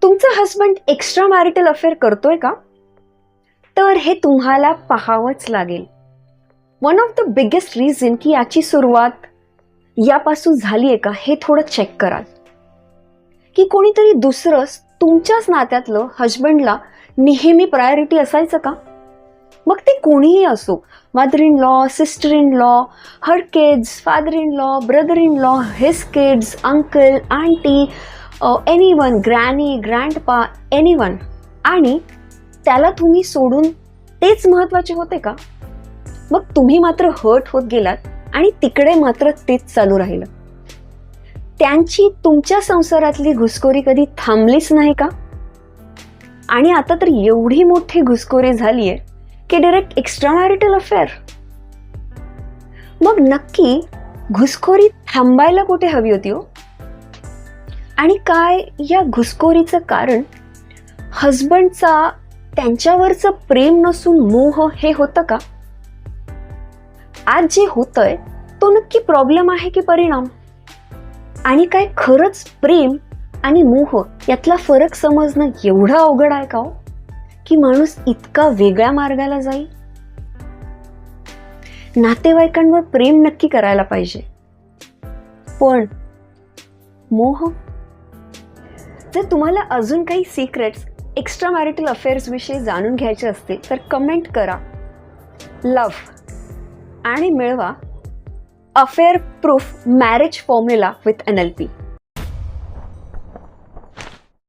तुमचा husband extra marital affair करतोय का? तर हे तुम्हाला पाहावंच लागेल. One of the biggest reason की याची सुरुवात यापासून झाली आहे का हे थोडं चेक कराल. की कोणीतरी दुसरं तुमच्याच नात्यातलं हस्बंडला नेहमी प्रायोरिटी असायचं का? मग ते कोणीही असो, mother in law, sister in law, her kids, father in law, brother in law, his kids, uncle, aunty, anyone, granny, grandpa, anyone. आणि त्याला तुम्ही सोडून तेच महत्त्वाचे होते का? मग तुम्ही मात्र हर्ट होत गेलात आणि तिकडे मात्र तेच चालू राहिलं. त्यांची तुमच्या संसारातली घुसखोरी कधी थांबलीच नाही का? आणि आता तर एवढी मोठी घुसखोरी झाली आहे की डायरेक्ट एक्स्ट्रा मॅरिटल अफेअर. मग नक्की घुसखोरी थांबायला कुठे हवी होती हो? आणि काय या घुसखोरीचं कारण हस्बंडचा त्यांच्यावरचं प्रेम नसून मोह हे होतं का? आज जे होतंय तो नक्की प्रॉब्लेम आहे की परिणाम? आणि काय खरंच प्रेम आणि मोह यातला फरक समजणं एवढं अवघड आहे का हो, की माणूस इतका वेगळ्या मार्गाला जाईल? नातेवाईकांवर प्रेम नक्की करायला पाहिजे, पण मोह? जर तुम्हाला अजून काही सिक्रेट्स एक्स्ट्रा मॅरिटल अफेअर्स विषयी जाणून घ्यायचे असतील तर कमेंट करा लव्ह आणि मिळवा affair proof marriage formula with NLP.